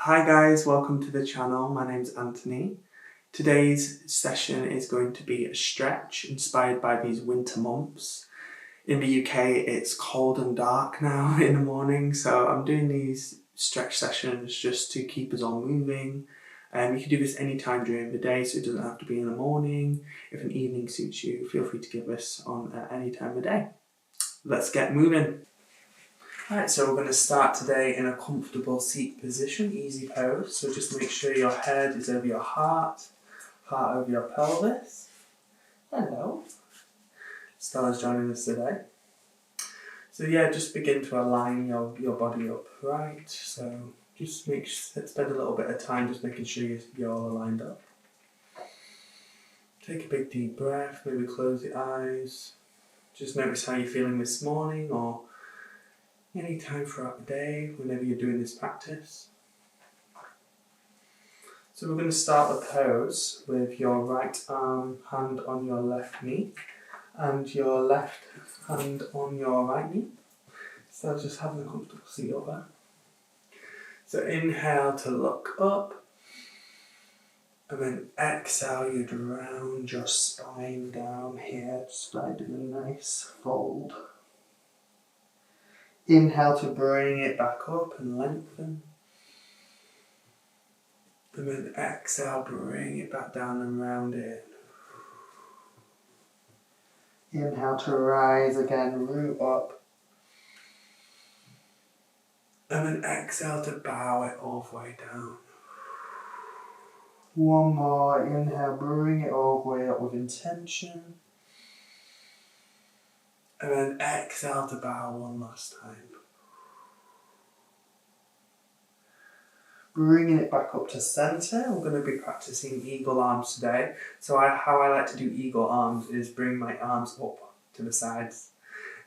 Hi guys, welcome to the channel. My name's Anthony. Today's session is going to be a stretch inspired by these winter months. In the UK it's cold and dark now in the morning, so I'm doing these stretch sessions just to keep us all moving. You can do this anytime during the day, so it doesn't have to be in the morning. If an evening suits you, feel free to give this on at any time of the day. Let's get moving. Alright, so we're going to start today in a comfortable seat position, easy pose. So just make sure your head is over your heart over your pelvis. Hello. Stella's joining us today. So yeah, just begin to align your body up, right? So just spend a little bit of time just making sure you're all aligned up. Take a big deep breath, maybe close the eyes. Just notice how you're feeling this morning or any time throughout the day, whenever you're doing this practice. So we're going to start the pose with your right hand on your left knee and your left hand on your right knee. So just having a comfortable seat up there. So inhale to look up, and then exhale, you'd round your spine down here, just like doing a nice fold. Inhale to bring it back up and lengthen. And then exhale, bring it back down and round it. Inhale to rise again, root up. And then exhale to bow it all the way down. One more, inhale, bring it all the way up with intention. And then exhale to bow one last time. Bringing it back up to centre, we're going to be practicing eagle arms today. So how I like to do eagle arms is bring my arms up to the sides.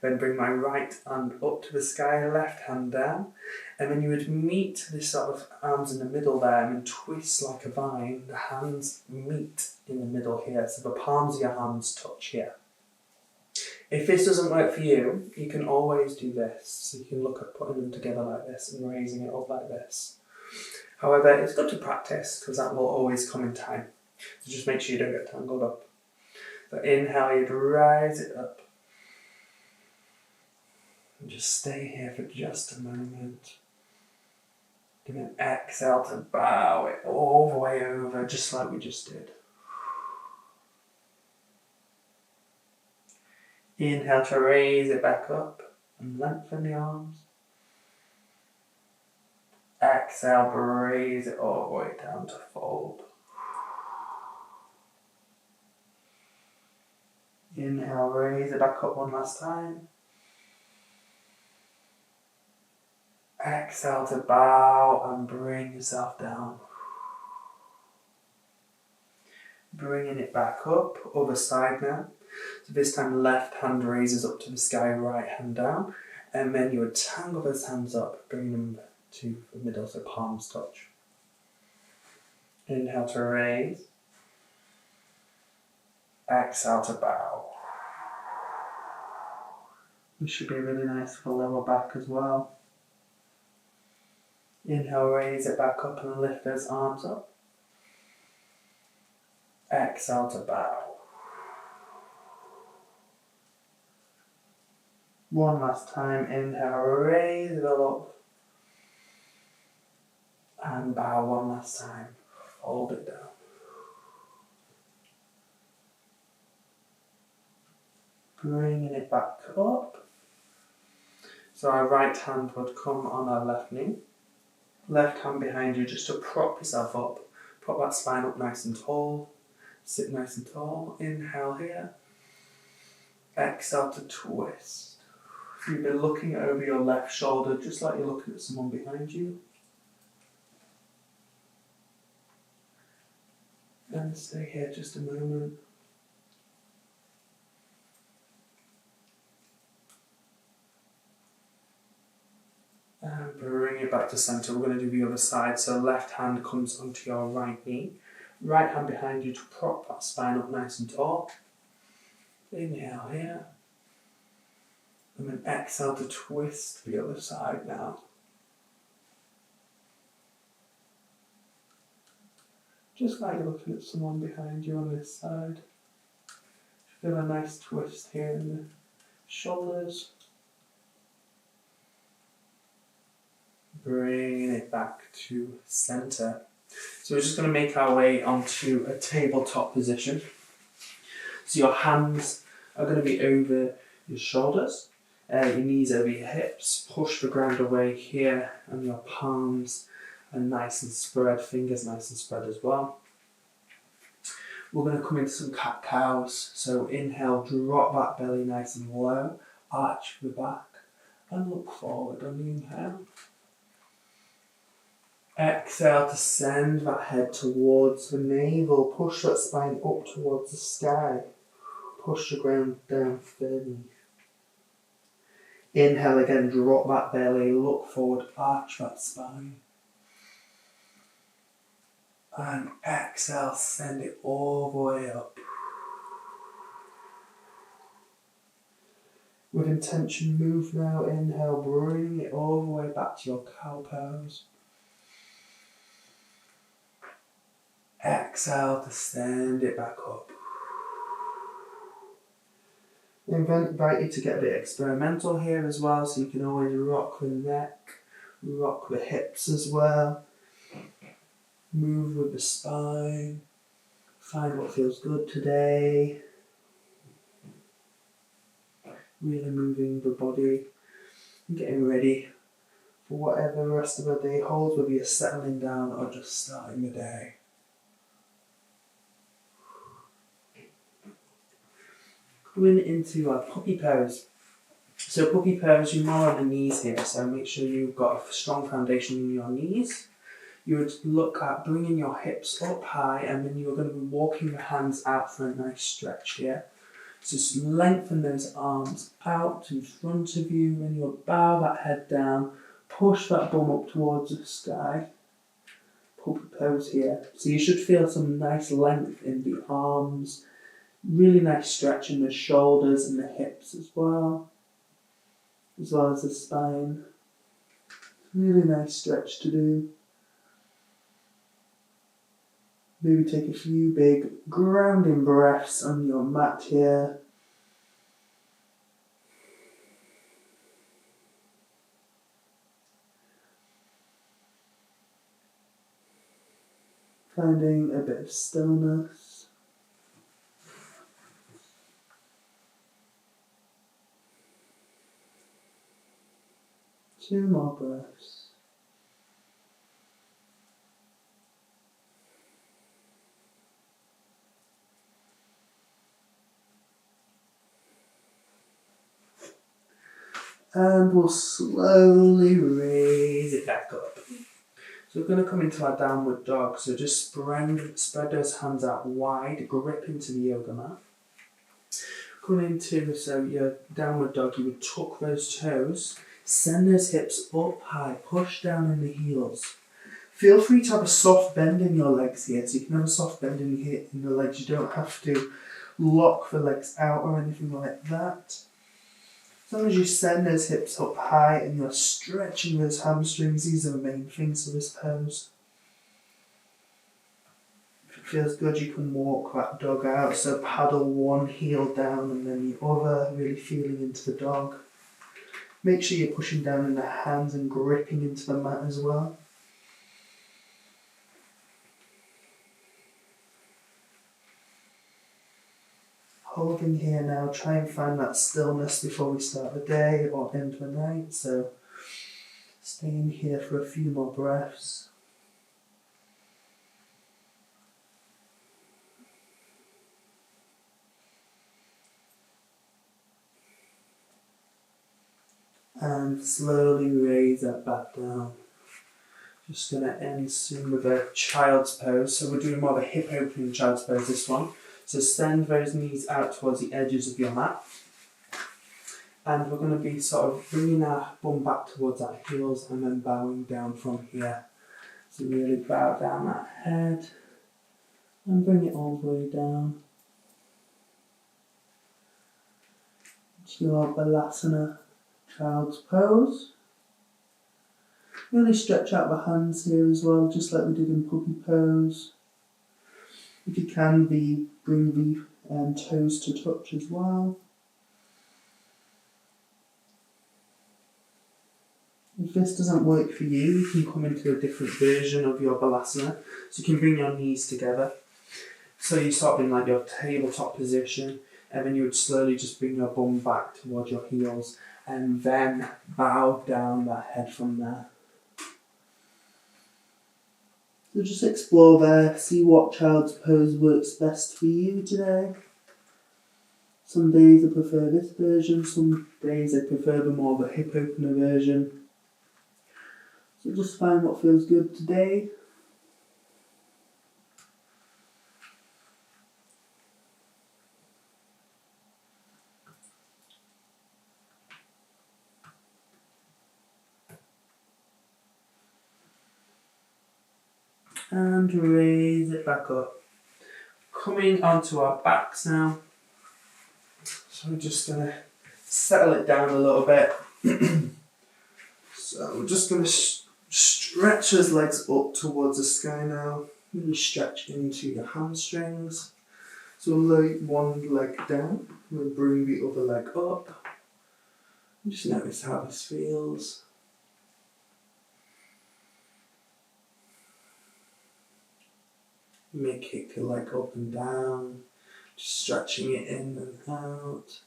Then bring my right hand up to the sky, left hand down. And then you would meet this sort of arms in the middle there and then twist like a vine. The hands meet in the middle here, so the palms of your hands touch here. If this doesn't work for you, you can always do this. So you can look at putting them together like this and raising it up like this. However, it's good to practice because that will always come in time. So just make sure you don't get tangled up. So inhale, you'd rise it up. And just stay here for just a moment. And then exhale to bow it all the way over, just like we just did. Inhale to raise it back up and lengthen the arms. Exhale, raise it all the way down to fold. Inhale, raise it back up one last time. Exhale to bow and bring yourself down. Bringing it back up, other side now. So this time left hand raises up to the sky, right hand down. And then you would tangle those hands up, bring them to the middle so palms touch. Inhale to raise. Exhale to bow. This should be really nice for the lower back as well. Inhale, raise it back up and lift those arms up. Exhale to bow. One last time, inhale, raise it all up. And bow one last time, fold it down. Bringing it back up. So our right hand would come on our left knee. Left hand behind you just to prop yourself up. Prop that spine up nice and tall. Sit nice and tall. Inhale here. Exhale to twist. So you've been looking over your left shoulder just like you're looking at someone behind you. And stay here just a moment. And bring it back to centre. We're going to do the other side. So left hand comes onto your right knee. Right hand behind you to prop that spine up nice and tall. Inhale here. And then exhale to twist the other side now. just like you're looking at someone behind you on this side. Feel a nice twist here in the shoulders. Bringing it back to centre. So we're just going to make our way onto a tabletop position. So your hands are going to be over your shoulders, your knees over your hips, push the ground away here, and your palms are nice and spread, fingers nice and spread as well. We're going to come into some cat-cows. So inhale, drop that belly nice and low, arch the back, and look forward on the inhale. Exhale to send that head towards the navel, push that spine up towards the sky, push the ground down firmly. Inhale again, drop that belly, look forward, arch that spine. And exhale, send it all the way up. With intention, move now, inhale, bring it all the way back to your cow pose. Exhale to send it back up. I invite you to get a bit experimental here as well, so you can always rock the neck, rock the hips as well. Move with the spine. Find what feels good today. Really moving the body and getting ready for whatever the rest of the day holds, whether you're settling down or just starting the day. Coming into our puppy pose. So puppy pose, you're more on the knees here, so make sure you've got a strong foundation in your knees. You would look at bringing your hips up high, and then you're going to be walking your hands out for a nice stretch here. So just lengthen those arms out in front of you, and you'll bow that head down, push that bum up towards the sky. Puppy pose here. So you should feel some nice length in the arms. Really nice stretch in the shoulders and the hips as well as the spine. Really nice stretch to do. Maybe take a few big grounding breaths on your mat here. Finding a bit of stillness. 2 more breaths. And we'll slowly raise it back up. So we're going to come into our downward dog. So just spread those hands out wide, grip into the yoga mat. Coming into your downward dog, you would tuck those toes, send those hips up high, push down in the heels. Feel free to have a soft bend in your legs here. So you can have a soft bend in the legs. You don't have to lock the legs out or anything like that. As long as you send those hips up high and you're stretching those hamstrings, these are the main things for this pose. If it feels good, you can walk that dog out. So paddle one heel down and then the other, really feeling into the dog. Make sure you're pushing down in the hands and gripping into the mat as well. Holding here now, try and find that stillness before we start the day or end the night. So staying here for a few more breaths. And slowly raise that back down. Just going to end soon with a child's pose. So we're doing more of a hip opening child's pose this one. So send those knees out towards the edges of your mat. And we're going to be sort of bringing our bum back towards our heels and then bowing down from here. So really bow down that head and bring it all the way down to your Balasana child's pose. Really stretch out the hands here as well, just like we did in puppy pose. If you can, bring the toes to touch as well. If this doesn't work for you, you can come into a different version of your Balasana. So you can bring your knees together. So you start in like your tabletop position, and then you would slowly just bring your bum back towards your heels, and then bow down that head from there. So just explore there, see what child's pose works best for you today. Some days I prefer this version, some days I prefer the more the hip opener version. So just find what feels good today. And raise it back up. Coming onto our backs now. So we're just going to settle it down a little bit. So we're just going to stretch his legs up towards the sky now. Really stretch into your hamstrings. So we'll lay one leg down. We'll bring the other leg up. Just notice how this feels. You may kick your leg up and down, just stretching it in and out.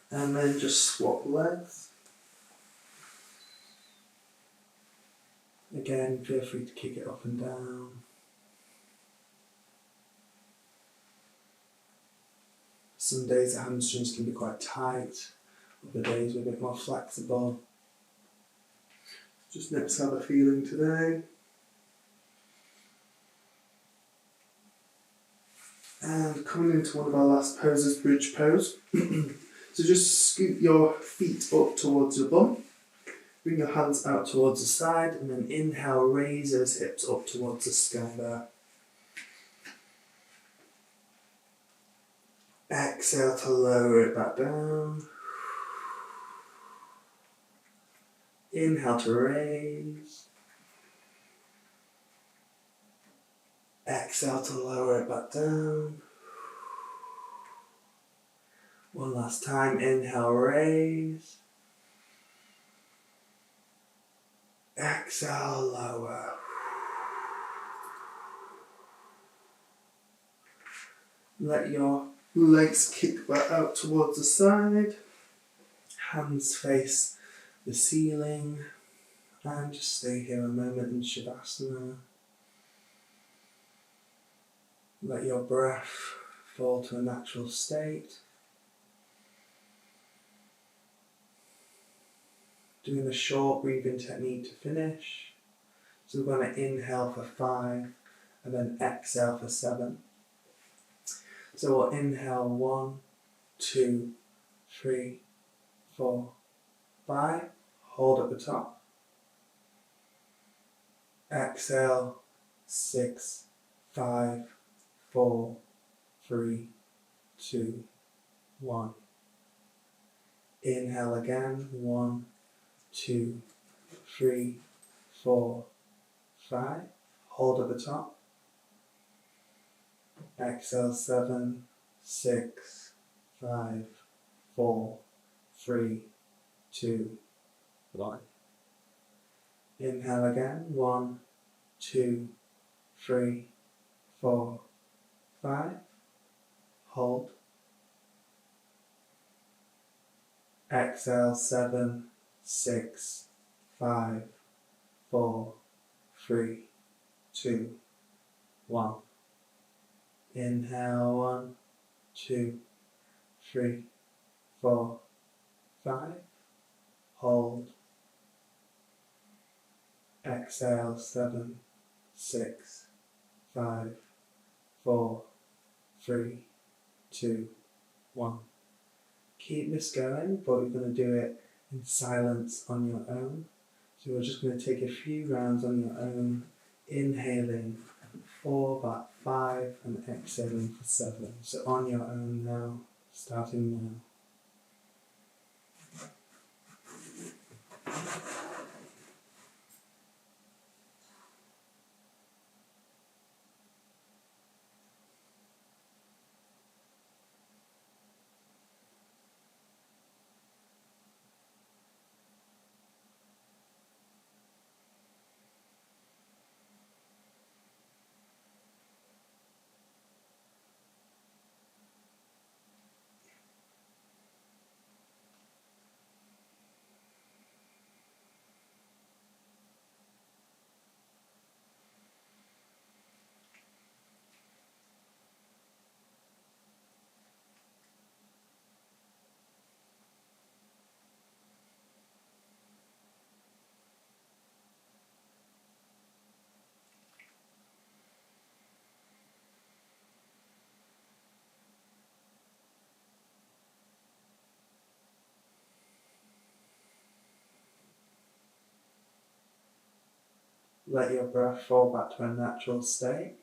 And then just swap legs. Again, feel free to kick it up and down. Some days the hamstrings can be quite tight, other days we're a bit more flexible. Just notice how they're feeling today. And coming into one of our last poses, bridge pose. So just scoot your feet up towards your bum. Bring your hands out towards the side, and then inhale, raise those hips up towards the sky there. Exhale to lower it back down. Inhale to raise. Exhale to lower it back down. One last time, inhale, raise. Exhale, lower. Let your legs kick back out towards the side. Hands face the ceiling. And just stay here a moment in Shavasana. Let your breath fall to a natural state. Doing a short breathing technique to finish. So we're going to inhale for 5 and then exhale for 7. So we'll inhale 1, 2, 3, 4, 5. Hold at the top. Exhale 6, 5, 4, 3, 2, 1. Inhale again. 1, 2, 3, 4, 5. Hold at the top. Exhale 7, 6, 5, 4, 3, 2, 1. Inhale again. 1, 2, 3, 4, 5. Hold. Exhale 7, 6, 5, 4, 3, 2, 1. Inhale 1, 2, 3, 4, 5. Hold. Exhale 7, 6, 5, 4, 3, 2, 1. Keep this going, but we're going to do it in silence on your own. So we're just going to take a few rounds on your own, inhaling 4, back 5, and exhaling for 7. So on your own now, starting now. let your breath fall back to a natural state.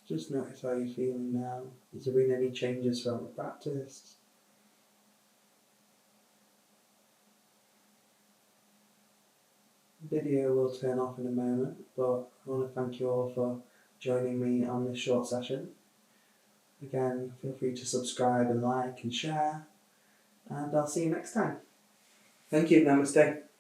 Just notice how you're feeling now. Has there been any changes from the practice? The video will turn off in a moment, but I want to thank you all for joining me on this short session. Again, feel free to subscribe and like and share, and I'll see you next time. Thank you. Namaste.